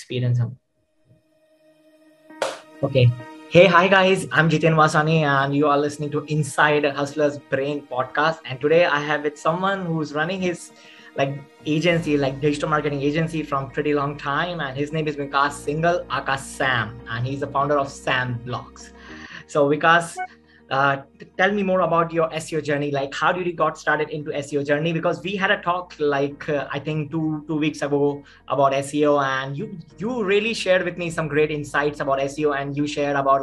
experience. Okay. Hey, hi guys. I'm Jiten Vasani, and you are listening to Inside a Hustler's Brain podcast. And today I have with someone who's running his agency, digital marketing agency from pretty long time, and his name is Vikas Singal, aka Sam, and he's the founder of Sam Blogs. So Vikas, tell me more about your SEO journey. Like, how did you got started into SEO journey? Because we had a talk I think two weeks ago about SEO, and you really shared with me some great insights about SEO, and you shared about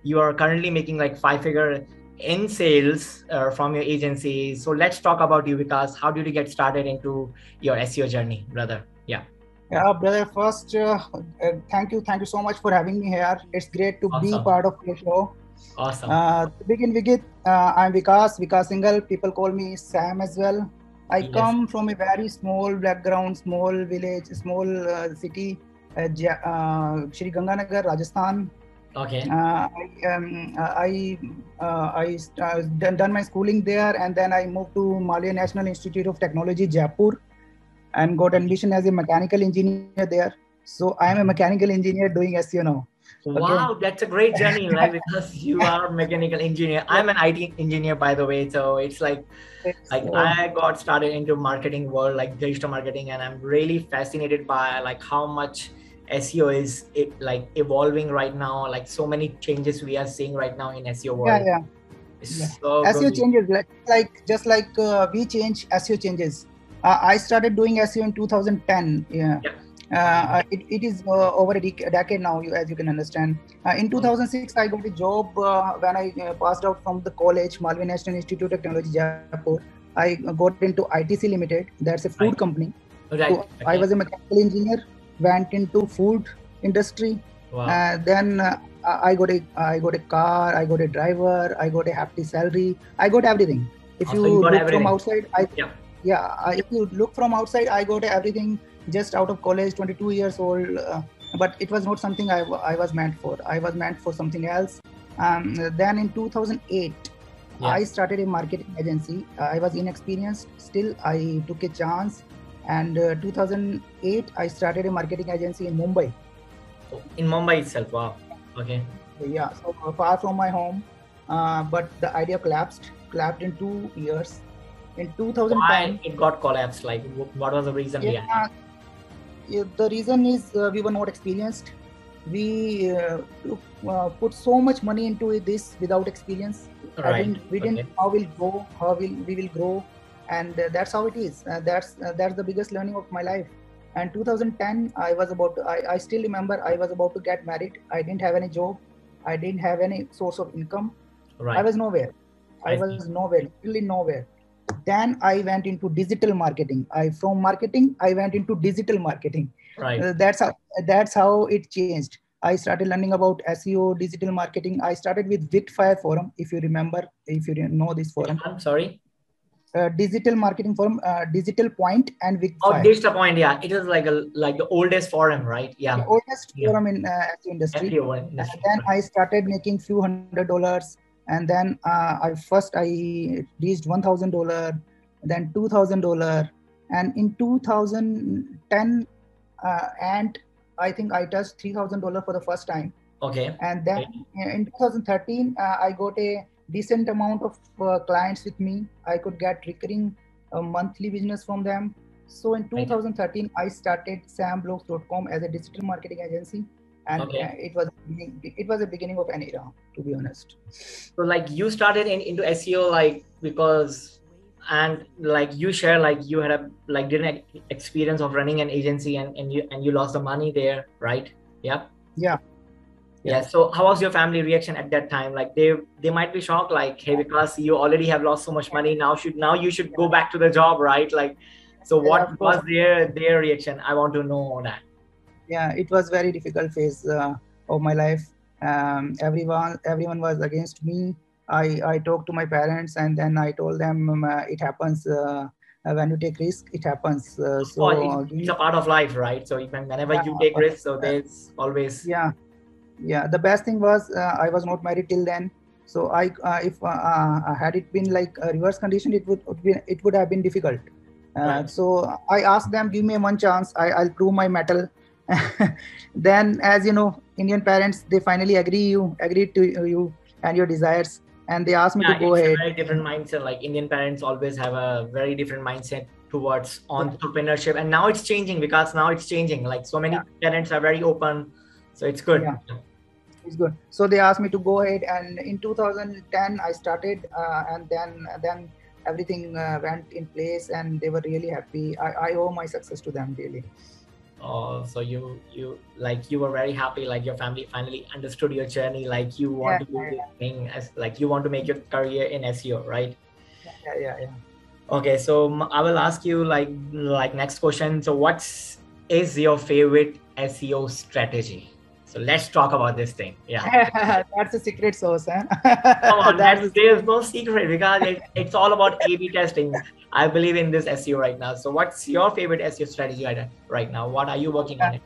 you are currently making 5-figure in sales from your agency. So let's talk about you, because how did you get started into your SEO journey, brother? Yeah. Yeah, brother. First, thank you so much for having me here. It's great to be part of your show. Awesome. To begin with, I'm Vikas Singal. People call me Sam as well. I come from a very small background, small village, small city, Shri Ganganagar, Rajasthan. Okay. I done my schooling there, and then I moved to Malaya National Institute of Technology, Jaipur, and got admission as a mechanical engineer there. So I am a mechanical engineer doing SEO now. Wow, that's a great journey, right? Because you are a mechanical engineer. I'm an IT engineer, by the way. So it's I got started into marketing world, like digital marketing, and I'm really fascinated by how much SEO is evolving right now. Like so many changes we are seeing right now in SEO world. Yeah. So SEO changes, just like we change, SEO changes. I started doing SEO in 2010. It is over a decade now, as you can understand. In 2006, I got a job when I passed out from the college, Malaya National Institute of Technology, Jaipur. I got into ITC Limited. That's a food company. So I was a mechanical engineer, went into food industry. Wow. Then I got a car, I got a driver, I got a hefty salary, I got everything. If you look from outside, if you look from outside, I got everything. Just out of college, 22 years old, but it was not something I was meant for. I was meant for something else. Then in 2008, I started a marketing agency. I was inexperienced. Still, I took a chance. And 2008, I started a marketing agency in Mumbai. In Mumbai itself, wow. Okay. Yeah, so far from my home. But the idea collapsed in 2 years. In 2010, why it got collapsed? What was the reason behind it? The reason is we were not experienced. We put so much money into this without experience. Right. We didn't know how we'll go, we will grow, and that's how it is. That's the biggest learning of my life. And 2010, I still remember, I was about to get married. I didn't have any job. I didn't have any source of income. Right. I was nowhere. Really nowhere. Then I went into digital marketing. From marketing, I went into digital marketing. Right. That's how it changed. I started learning about SEO, digital marketing. I started with Witfire forum, if you remember, if you know this forum. I'm sorry. Digital marketing forum, Digital Point and Witfire. Oh, Digital Point, yeah. It is like the oldest forum, right? Yeah. The oldest forum in SEO industry. Then I started making few $100. And then I reached $1,000, then $2,000, and in 2010, and I think I touched $3,000 for the first time. Okay. And then in 2013, I got a decent amount of clients with me. I could get recurring monthly business from them. So in 2013, I started samblogs.com as a digital marketing agency. And it was a beginning of an era, to be honest. So you started into SEO because, and you share you had a didn't experience of running an agency, and you lost the money there, right? Yeah. So how was your family reaction at that time? They might be shocked, hey, because you already have lost so much money, now you should go back to the job, right? So what was their reaction? I want to know that. Yeah, it was very difficult phase of my life. Everyone was against me. I talked to my parents, and then I told them it happens when you take risk. It happens. It's a part of life, right? So whenever you take risks, so there's always. Yeah. The best thing was I was not married till then. So if had it been like a reverse condition, it would have been difficult. So I asked them, give me one chance. I'll prove my mettle. Then, as you know, Indian parents, they finally agreed to you and your desires, and they asked me to go It's a ahead. very different mindset. Like Indian parents always have a very different mindset towards Yeah, entrepreneurship, and now it's changing, because now it's changing. Like so many yeah, parents are very open, so it's good. yeah. It's good. So they asked me to go ahead, and in 2010 I started, and then everything went in place, and they were really happy. I owe my success to them, really. So you like you were very happy, like your family finally understood your journey, like you want Yeah, to do yeah, this thing as like you want to make your career in SEO, right? yeah. Okay, so I will ask you like next question. So is your favorite SEO strategy? So let's talk about this thing. Yeah. That's a secret sauce, huh? Come on, That's a there's no secret, because it's all about A/B testing. I believe in this SEO right now. So what's your favorite SEO strategy right now? What are you working on it?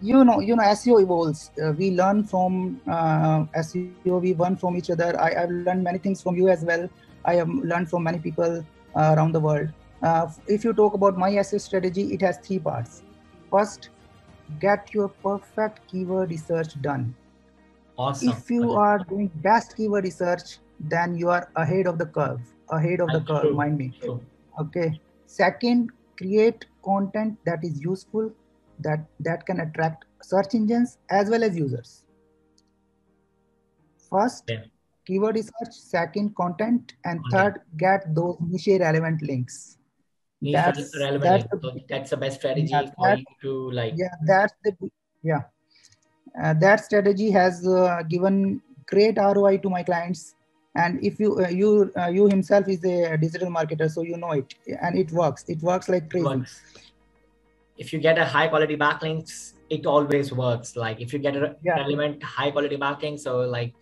SEO evolves. We learn from SEO. We learn from each other. I've learned many things from you as well. I have learned from many people around the world. If you talk about my SEO strategy, it has three parts. First, get your perfect keyword research done. Awesome. If you Okay. are doing best keyword research, then you are ahead of the curve. Ahead of the curve, True. mind me. True. Okay. Second, create content that is useful, that can attract search engines as well as users. First, Yeah. keyword research. Second, content, and Content. third, get those niche relevant links. Niche That's relevant that's link. the So that's the best yeah, strategy for that you to like. yeah that's the yeah that strategy has given great ROI to my clients. And if you himself is a digital marketer, so you know it, and it works. It works like It crazy. works. If you get a high quality backlinks, it always works. Like if you get a Yeah, relevant high quality backlink, so like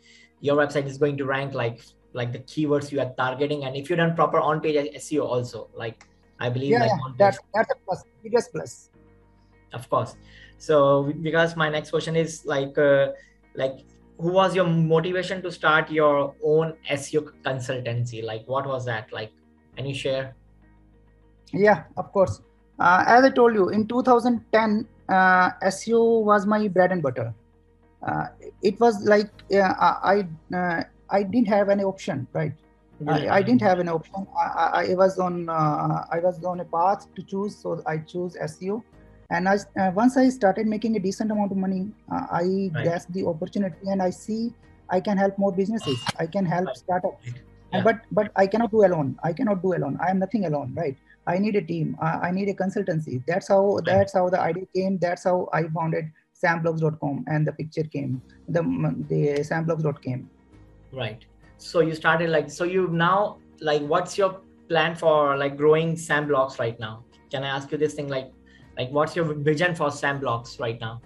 your website is going to rank like the keywords you are targeting. And if you done proper on page SEO also, like I believe like yeah. on page, That's a plus, biggest plus. of course. So because my next question is like who was your motivation to start your own SEO consultancy? Like what was that? Like can you share? Yeah, of course. As I told you, in 2010, SEO was my bread and butter. Uh, it was like I didn't have any option, right? I didn't have an option. I was on a path to choose, so I chose SEO. And once I started making a decent amount of money, I Right. grasped the opportunity, and I see I can help more businesses. I can help startups, Right. and Yeah. but I cannot do alone. I cannot do alone. I am nothing alone, right? I need a team. I need a consultancy. Right. That's how the idea came. That's how I founded samblogs.com, and the picture came. The samblogs.com. Right. So you started like, so you now like, what's your plan for like growing Sandblocks right now? Can I ask you this thing like what's your vision for Sandblocks right now?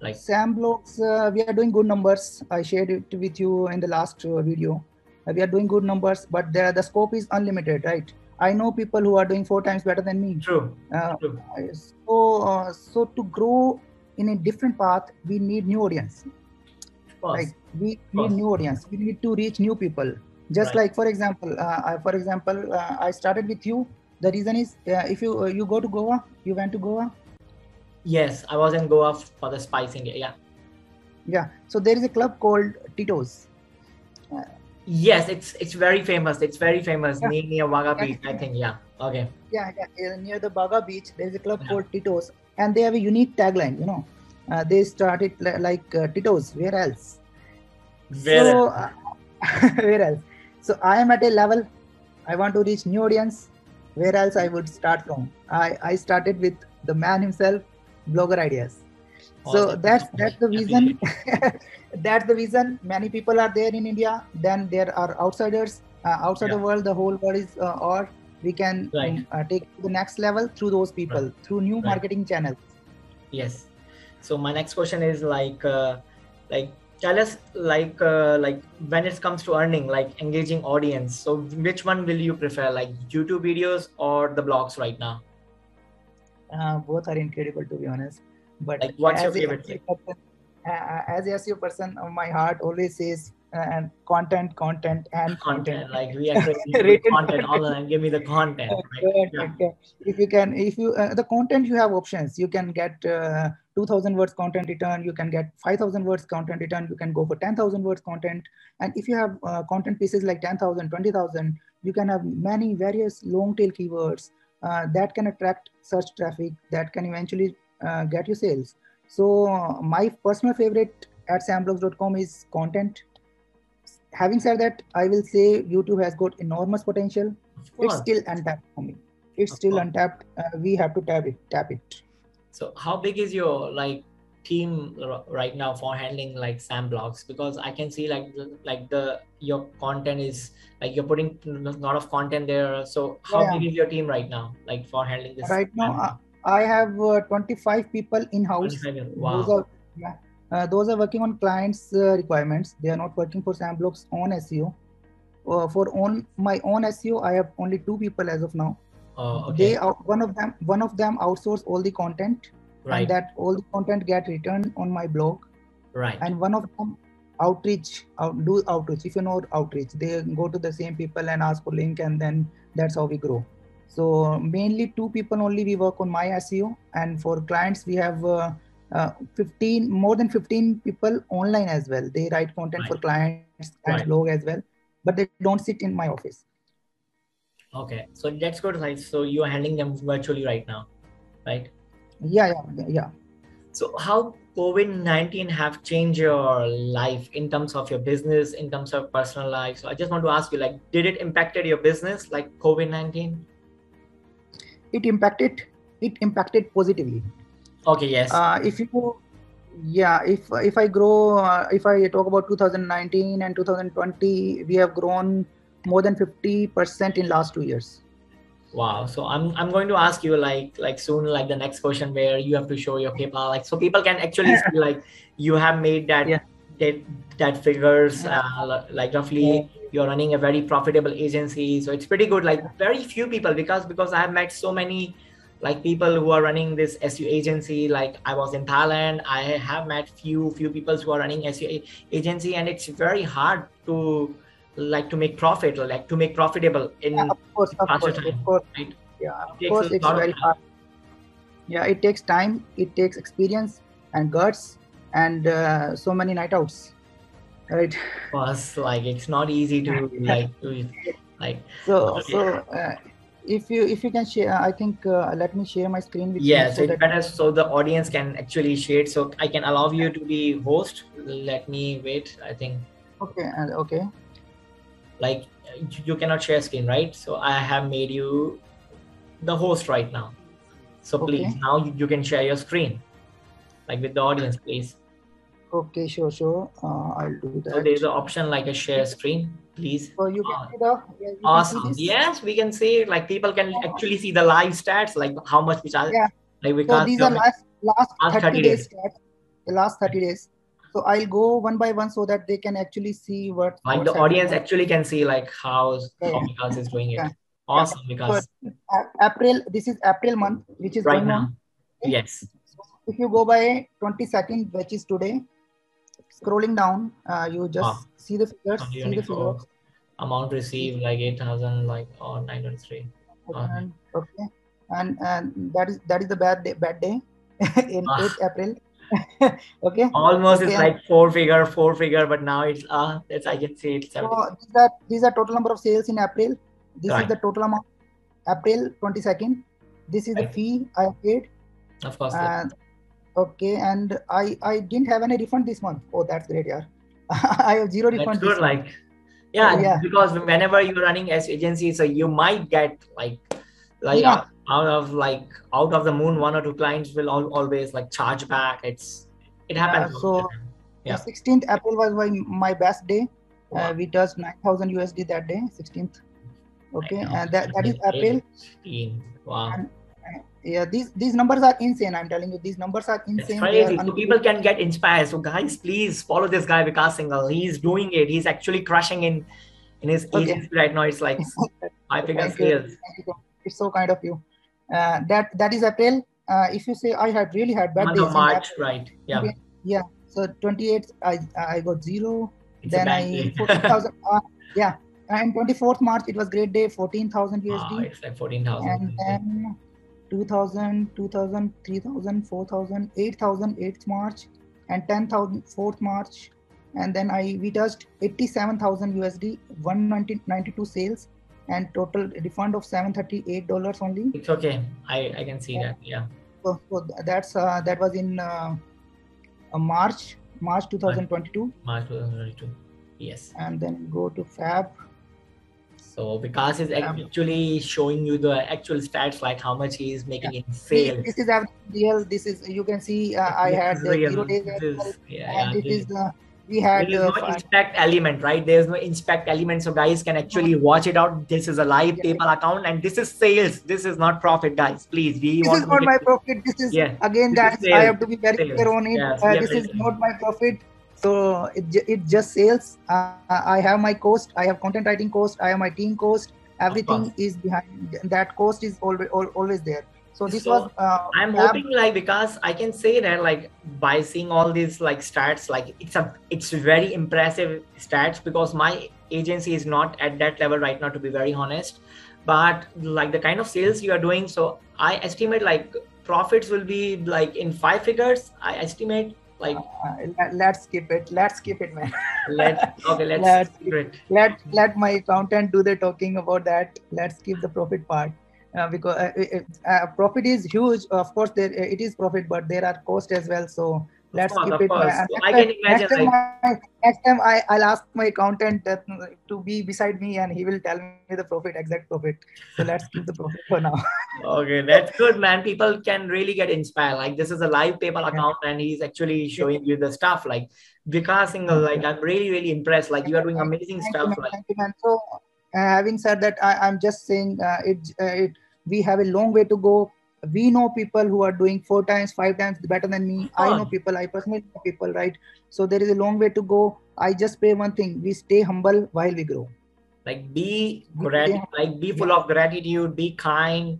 Like, Samblogs, we are doing good numbers. I shared it with you in the last video. We are doing good numbers, but the scope is unlimited, right? I know people who are doing 4 times better than me. true, Uh, true. so to grow in a different path, we need new audience. Of course, Like we of need course. new audience. We need to reach new people. Just Right. like I started with you. The reason is if you go to Goa, you went to Goa. Yes, I was in Goa for the Spice India. Yeah. Yeah. So there is a club called Tito's. Uh, Yes, it's very famous. It's very famous yeah, near Vaga yeah, Beach, I think. Yeah. Okay. near the Baga beach, there is a club Yeah. called Tito's, and they have a unique tagline. They started like Tito's. Where else? Where? So where else? So I am at a level. I want to reach new audience. Where else I would start from? I started with the man himself, blogger ideas. So Awesome. Thank you so much. that's the Appreciate reason. it. That's the reason many people are there in India. Then there are outsiders outside Yeah. the world. The whole world is, or we can Right. take it to the next level through those Right. people, through new Right. marketing channels. Yes. So my next question is like tell us like when it comes to earning, like engaging audience. So which one will you prefer, like YouTube videos or the blogs right now? Both are incredible, to be honest. But Like what's your as a favorite thing? person, as a SEO person, my heart always says content. Like we are creating good Written content all the content. time. Give me the content, right? Yeah. If you the content, you have options. You can get 2,000 words content return. You can get 5,000 words content return. You can go for 10,000 words content. And if you have content pieces like 10,000, 20,000, you can have many various long tail keywords that can attract search traffic, that can eventually get you sales. So my personal favorite at samblogs.com is content. Having said that, I will say YouTube has got enormous potential. It's still untapped for me. It's still untapped. We have to tap it. So how big is your like team right now for handling like SAM blogs? Because I can see your content is like you're putting a lot of content there. So how big is your team right now, like for handling this? Right now, I have 25 people in house. Wow. Those are working on clients' requirements. They are not working for SAM blogs on SEO. For my own SEO, I have only 2 people as of now. Okay. One of them outsource all the content, and that all the content get returned on my blog. Right. And one of them do outreach. If you know outreach, they go to the same people and ask for link, and then that's how we grow. So mainly 2 people only we work on my SEO, and for clients we have more than 15 people online as well. They write content for clients blog as well, but they don't sit in my office. Okay, so that's good. Like, so you are handling them virtually right now, right? Yeah. So how COVID-19 have changed your life in terms of your business, in terms of personal life? So I just want to ask you, like, did it impacted your business, like COVID-19? It impacted positively. Okay, yes. If I talk about 2019 and 2020, we have grown more than 50% in last 2 years. Wow. So I'm going to ask you like soon, like the next question where you have to show your PayPal, like so people can actually see like you have made that figures like roughly you're running a very profitable agency. So it's pretty good. Like very few people because I have met so many like people who are running this SEO agency. Like I was in Thailand, I have met few people who are running SEO agency, and it's very hard to make profit or like to make profitable in of course, right? Yeah, of course, it's very hard. Yeah, it takes time, it takes experience and guts and so many night outs, right? Plus, like it's not easy to if you can share, I think let me share my screen with you. So it's better so the audience can actually share. So I can allow you to be host. Let me wait. I think. Okay. Like you cannot share screen, right? So I have made you the host right now. So please now you can share your screen, like with the audience, please. Okay, sure. I'll do that. So there's an option like a share screen, please. So you can see awesome. Yes, we can see like people can actually see the live stats, like how much which are so these are last 30 days stats. The last 30 days. So I'll go one by one so that they can actually see what the audience actually can see like how Vikas is doing it. Awesome, because April, this is April month, which is going on. Yes. So if you go by 22nd, which is today, scrolling down, you just see the figures. Amount received like 8,000, like or 903. Okay, and that is the bad day in 8th April. Okay. Almost it's like four figure, but now it's that's I can see it's 70. So these are total number of sales in April. This is the total amount. April 22nd. This is the fee I paid. Of course. Okay, and I didn't have any refund this month. Oh, that's great, yeah. I have 0 refund. That's good, because whenever you're running as agency, so you might get out of the moon, 1 or 2 clients will always like charge back. It happens. So 16th April was my best day. We touched 9,000 USD that day, 16th. Okay, and that is April. Wow. And, these numbers are insane. I'm telling you, these numbers are insane. It's crazy. So people can get inspired. So guys, please follow this guy Vikas Singal. He's doing it. He's actually crushing in his agency right now. It's like 5-figure sales. It's so kind of you. That is April. If you say I had really had bad days. March, right? Yeah. So 28th, I got 0. It's Then a bad I day. 14,000. Yeah, and 24th March it was great day, 14,000 Wow, USD. it's like 14,000. And then 2000, 2000, 3000, 4000, 8000, 8th March, and 10,000 4th March. And then we touched 87,000 USD, 192 sales, and total refund of $738 only. It's okay. I can see that. Yeah. So that was in March March 2022. 2022. Yes. And then go to Fab. So Vikas is actually showing you the actual stats, like how much he is making in sales. This is real. This is, you can see, I had 0 days as well, and this is we had. There is no inspect element, right? There's no inspect element, so guys can actually watch it out. This is a live PayPal account, and this is sales. This is not profit, guys. Please, this is not my profit. This is again, guys. I have to be very clear on it. This is not my profit. So it just sales. I have my cost. I have content writing cost. I have my team cost. Everything is behind. That cost is always there. So this was. I'm hoping, like, because I can say that, like, by seeing all these like stats, like it's very impressive stats, because my agency is not at that level right now, to be very honest. But like the kind of sales you are doing, so I estimate like profits will be like in 5 figures. I estimate. Like, let's skip it, man. Let's let my accountant do the talking about that. Let's skip the profit part, because profit is huge. Of course, it is profit, but there are costs as well. So let's skip it. I can imagine, next time I'll ask my accountant to be beside me, and he will tell me the profit, exact profit. So let's keep the profit for now. Okay, that's good, man. People can really get inspired. Like, this is a live PayPal account, and he's actually showing you the stuff. Like, Vikas Singal, like, I'm really impressed. Like, you are doing amazing stuff. Thank you, man. So, having said that, I'm just saying we have a long way to go. We know people who are doing 4 times, 5 times better than me. I know people. I personally know people, right? So there is a long way to go. I just pray one thing: we stay humble while we grow. Like, be full of gratitude. Be kind.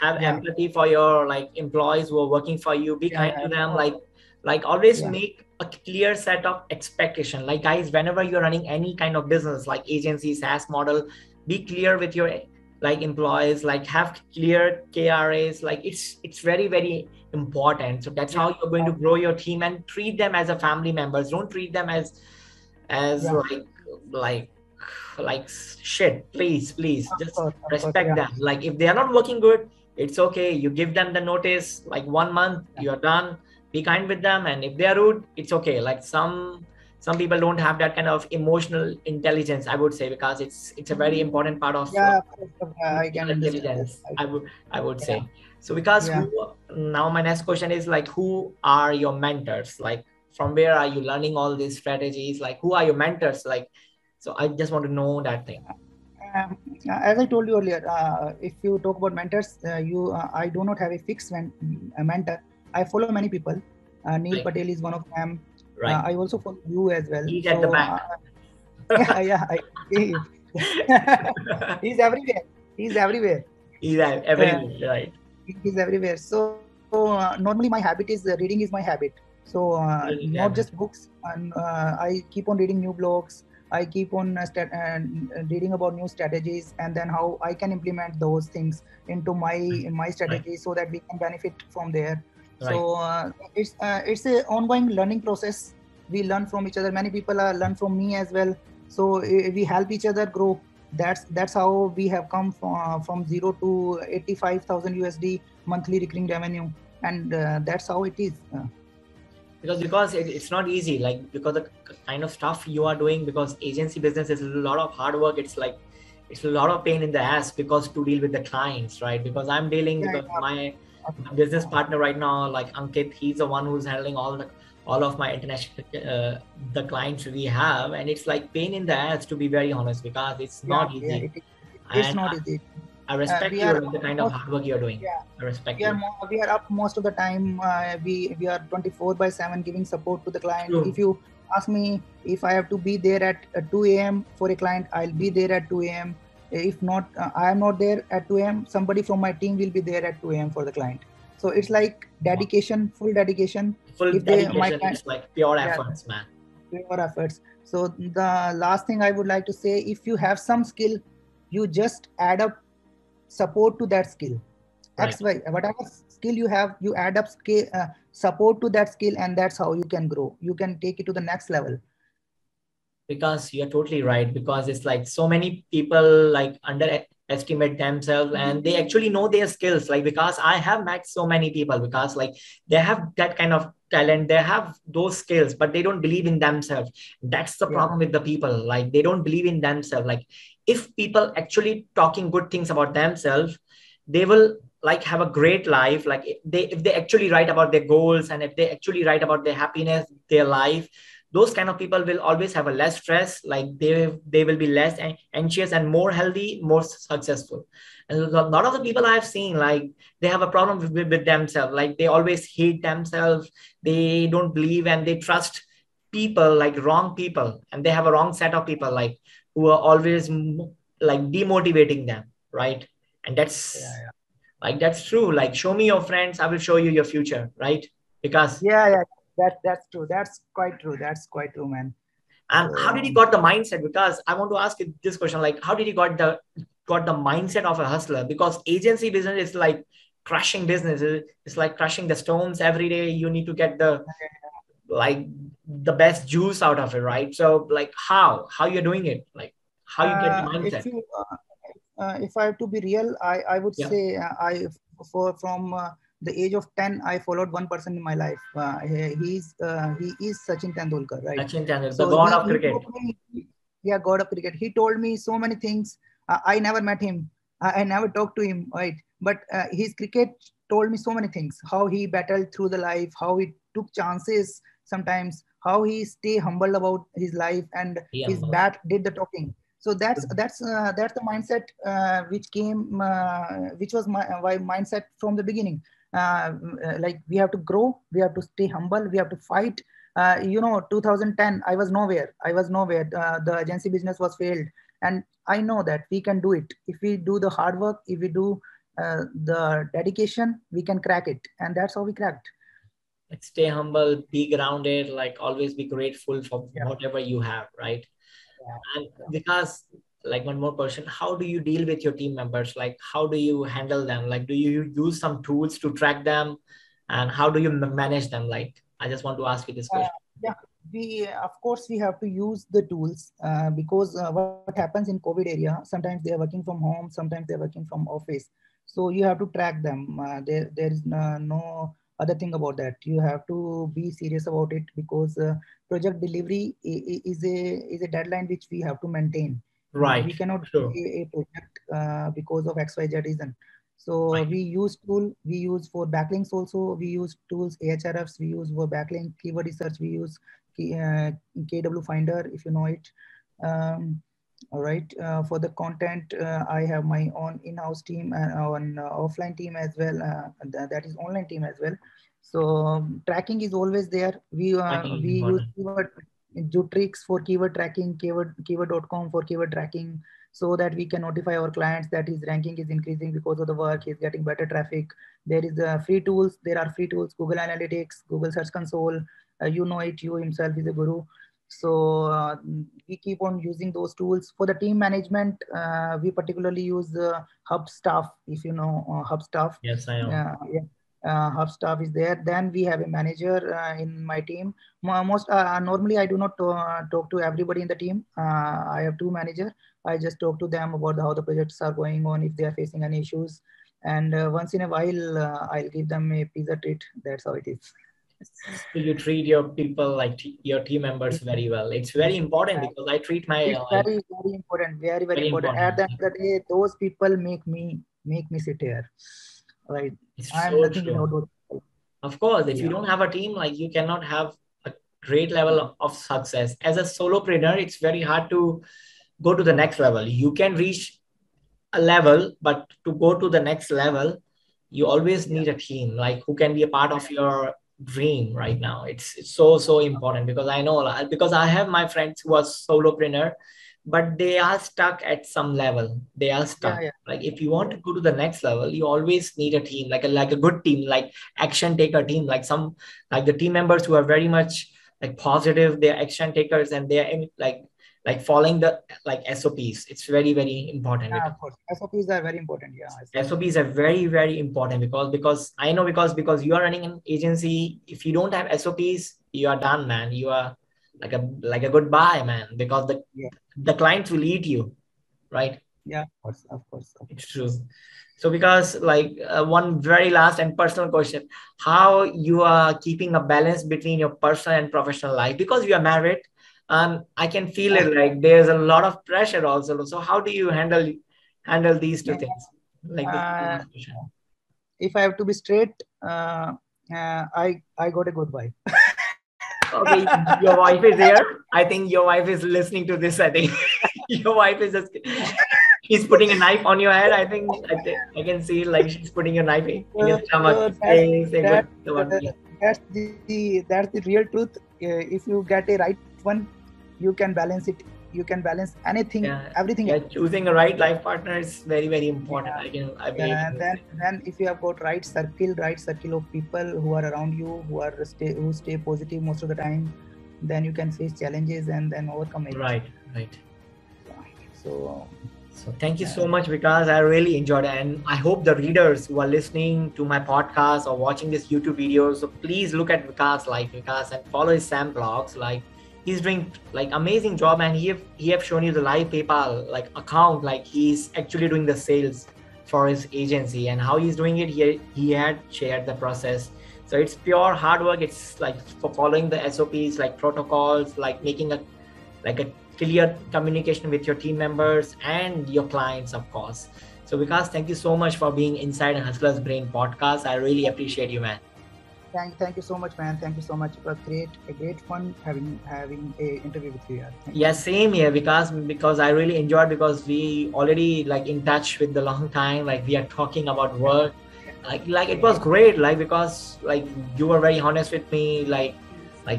Have empathy for your like employees who are working for you. Be kind to them. Like always make a clear set of expectation. Like, guys, whenever you're running any kind of business, like agency, SaaS model, be clear with your like employees. Like, have clear KRAs. Like, it's very important. So that's how you're going to grow your team, and treat them as a family members. Don't treat them as like shit. Please just respect them. Like, if they are not working good, it's okay. You give them the notice, like 1 month, you're done. Be kind with them, and if they are rude, it's okay. Like, some people don't have that kind of emotional intelligence, I would say, because it's a very important part of intelligence. I would say. So, because now my next question is, like, who are your mentors? Like, from where are you learning all these strategies? Like, who are your mentors? Like, so I just want to know that thing. As I told you earlier, if you talk about mentors, I do not have a fixed mentor. I follow many people. Neil Patel is one of them. I also follow you as well. He's at the back. He's everywhere. He's everywhere. Right. He's everywhere. So normally my habit is reading is my habit. So not just books, and I keep on reading new blogs. I keep on reading about new strategies, and then how I can implement those things into my strategy, so that we can benefit from there. So it's a ongoing learning process. We learn from each other. Many people learn from me as well. So we help each other grow. That's how we have come from 0 to 85,000 USD monthly recurring revenue, and that's how it is. Because it's not easy, like, because the kind of stuff you are doing, because agency business is a lot of hard work. It's a lot of pain in the ass, because to deal with the clients, right? Because I'm dealing because my business partner right now, like Ankit, he's the one who's handling all of my international the clients we have, and it's like pain in the ass, to be very honest, because it's not easy. It's not easy. I respect you, the kind of hard work you're doing. I respect you. We are up most of the time. We are 24/7 giving support to the client. True. If you ask me if I have to be there at 2 a.m. for a client, I'll be there at 2 a.m. If not, I am not there at 2 a.m. Somebody from my team will be there at 2 a.m. for the client. So it's like dedication, full dedication. Full If they, dedication, it's like pure efforts, man. Pure efforts. So the last thing I would like to say, if you have some skill, you just add up support to that skill. Right. XY, whatever skill you have, you add up skill, support to that skill, and that's how you can grow. You can take it to the next level. Because you're totally right, because it's like so many people like underestimate themselves and they actually know their skills, like because I have met so many people, because like they have that kind of talent, they have those skills, but they don't believe in themselves. That's the problem with the people, like they don't believe in themselves. Like if people actually talking good things about themselves, they will like have a great life. Like if they actually write about their goals, and if they actually write about their happiness, their life, those kind of people will always have a less stress. Like they will be less anxious and more healthy, more successful. And a lot of the people I've seen, like they have a problem with themselves. Like they always hate themselves, they don't believe, and they trust people, like wrong people, and they have a wrong set of people, like who are always like demotivating them, right? And like that's true. Like show me your friends, I will show you your future, right? Because That's true. That's quite true. That's quite true, man. and how did So you got the mindset? Because I want to ask you this question, like how did you got the mindset of a hustler? Because agency business is like crushing business. It's like crushing the stones every day. You need to get the like the best juice out of it, right? So like how you're doing it, like how you get the mindset? if I have to be real, I would Yeah. say I for from the age of 10, I followed one person in my life. He is Sachin Tendulkar, right? Sachin Tendulkar, the So god of he cricket. told me, yeah, God of cricket. He told me so many things. I never met him. I never talked to him, right? But his cricket told me so many things. How he battled through the life, how he took chances sometimes, how he stay humble about his life, and Yeah, his bat did the talking. So that's the mindset which came, which was my mindset from the beginning. Like we have to grow, we have to stay humble, we have to fight. 2010, I was nowhere. The agency business was failed, and I know that we can do it if we do the hard work, if we do the dedication, we can crack it, and that's how we cracked. like stay humble, be grounded, like always be grateful for whatever you have, right? And because like one more question, how do you deal with your team members? Like how do you handle them? Like do you use some tools to track them, and how do you manage them? Like I just want to ask you this Uh, question. yeah, we of course we have to use the tools because what happens in COVID area, sometimes they are working from home, sometimes they are working from office. So you have to track them. There is no other thing about that. You have to be serious about it because project delivery is a deadline which we have to maintain. We Right. cannot Sure. delay a project because of XYZ reason. So Right. we use for backlinks also, we use tools, Ahrefs, we use for backlink, keyword research, we use KW Finder, if you know it. Um, all right. For the content, I have my own in-house team and on offline team as well. That is online team as well. So tracking is always there. Tracking is We use important. keyword Jutrix for keyword tracking, keyword.com for keyword tracking, so that we can notify our clients that his ranking is increasing because of the work, he's getting better traffic. There are free tools, Google Analytics, Google Search Console. You know it, you himself is a guru. So we keep on using those tools. For the team management, we particularly use Hub Staff, if you know Hub Staff. Yes, I know. Yeah. Hub Staff is there. Then we have a manager in my team. Most Normally I do not talk to everybody in the team. I have two managers. I just talk to them about how the projects are going on, if they are facing any issues, and once in a while I'll give them a pizza treat. That's how it is. So you treat your people like your team members very well. It's very important because I treat my It's like very, very important. Very, very very important. At important. the end of the day, those people make me sit here. Right. It's I'm so nothing true. without those people. Of course, if you Yeah. don't have a team, like you cannot have a great level of success. As a solopreneur, it's very hard to go to the next level. You can reach a level, but to go to the next level, you always Yeah. need a team, like who can be a part of your dream right now. It's so important, because I know because I have my friends who are solopreneur. but they are stuck at some level. They are stuck. Yeah. Like if you want to go to the next level, you always need a team, like a good team, like action taker team, like the team members who are very much like positive, they're action takers, and they're like following the like SOPs. It's very, very important. Yeah, of course. SOPs are very important. Yeah. SOPs are very, very important because I know, because you are running an agency. If you don't have SOPs, you are done, man. You are like a goodbye, man, because the clients will eat you, right? Yeah, of course. It's true. So because one very last and personal question, how you are keeping a balance between your personal and professional life, because you are married, I can feel it, like there's a lot of pressure also. So how do you handle these two things? Like this question. If I have to be straight, I got a good wife. Okay, your wife is there. I think your wife is listening to this. I think your wife is just she's putting a knife on your head. I can see like she's putting a knife in your stomach. That's the real truth. If you get a right one, you can balance it. You can balance anything, everything. Yeah, choosing a right life partner is very, very important. I believe. And then if you have got right circle of people who are around you, who stay positive most of the time, then you can face challenges and then overcome it. Right. So thank you so much, Vikas. I really enjoyed it. And I hope the readers who are listening to my podcast or watching this YouTube video, so please look at Vikas and follow his SAM blogs. Like he's doing like amazing job, and he have shown you the live PayPal like account, like he's actually doing the sales for his agency, and how he's doing it. He had shared the process. So it's pure hard work. It's like for following the SOPs, like protocols, like making a clear communication with your team members and your clients, of course. So Vikas, thank you so much for being inside Hustler's Brain podcast. I really appreciate you, man. Thank you so much, man. Thank you so much. It was great fun having a interview with you. Yeah, same here, because I really enjoyed, because we already like in touch with the long time, like we are talking about work, like it was great, like because like you were very honest with me, like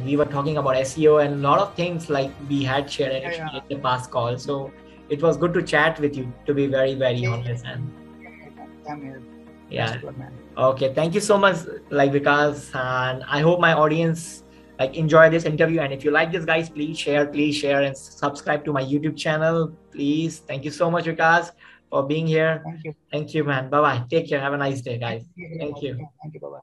we were talking about SEO and a lot of things like we had shared in the past call. So it was good to chat with you, to be very, very honest. And yeah. Okay. Thank you so much, like Vikas. And I hope my audience like enjoy this interview. And if you like this, guys, please share and subscribe to my YouTube channel, please. Thank you so much, Vikas, for being here. Thank you, man. Bye-bye. Take care. Have a nice day, guys. Thank you. Bye-bye.